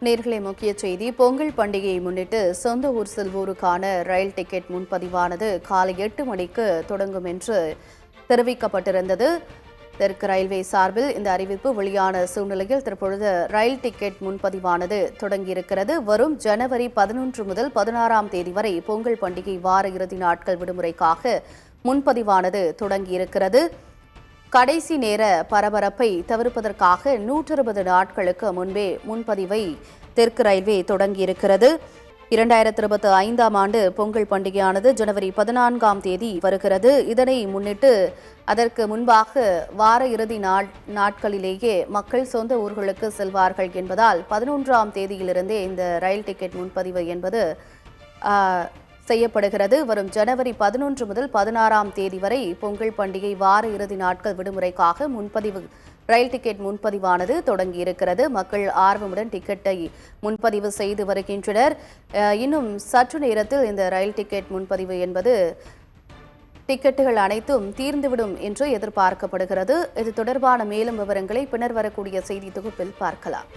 நேர்களே, முக்கிய செய்தி. பொங்கல் பண்டிகையை முன்னிட்டு சொந்த ஊர் செல்வோருக்கான ரயில் டிக்கெட் முன்பதிவானது காலை 8 மணிக்கு தொடங்கும் என்று தெரிவிக்கப்பட்டிருந்தது. தெற்கு ரயில்வே சார்பில் இந்த அறிவிப்பு வெளியான சூழ்நிலையில் தற்பொழுது ரயில் டிக்கெட் முன்பதிவானது தொடங்கியிருக்கிறது. வரும் ஜனவரி 11 முதல் 16ஆம் தேதி வரை பொங்கல் பண்டிகை வார இறுதி நாட்கள் விடுமுறைக்காக முன்பதிவானது தொடங்கியிருக்கிறது. கடைசி நேர பரபரப்பை தவிர்ப்பதற்காக 120 நாட்களுக்கு முன்பே முன்பதிவை தெற்கு ரயில்வே தொடங்கியிருக்கிறது. 2025ஆம் ஆண்டு பொங்கல் பண்டிகையானது ஜனவரி 14ஆம் தேதி வருகிறது. இதனை முன்னிட்டு அதற்கு முன்பாக வார இறுதி நாட்களிலேயே மக்கள் சொந்த ஊர்களுக்கு செல்வார்கள் என்பதால் 11ஆம் தேதியிலிருந்தே இந்த ரயில் டிக்கெட் முன்பதிவு என்பது செய்யப்படுகிறது. வரும் ஜனவரி 11 முதல் 16ஆம் தேதி வரை பொங்கல் பண்டிகை வார இறுதி நாட்கள் விடுமுறைக்காக ரயில் டிக்கெட் முன்பதிவானது தொடங்கியிருக்கிறது. மக்கள் ஆர்வமுடன் டிக்கெட்டை முன்பதிவு செய்து வருகின்றனர். இன்னும் சற்று நேரத்தில் இந்த ரயில் டிக்கெட் முன்பதிவு என்பது டிக்கெட்டுகள் அனைத்தும் தீர்ந்துவிடும் என்று எதிர்பார்க்கப்படுகிறது. இது தொடர்பான மேலும் விவரங்களை பின்னர் வரக்கூடிய செய்தி தொகுப்பில் பார்க்கலாம்.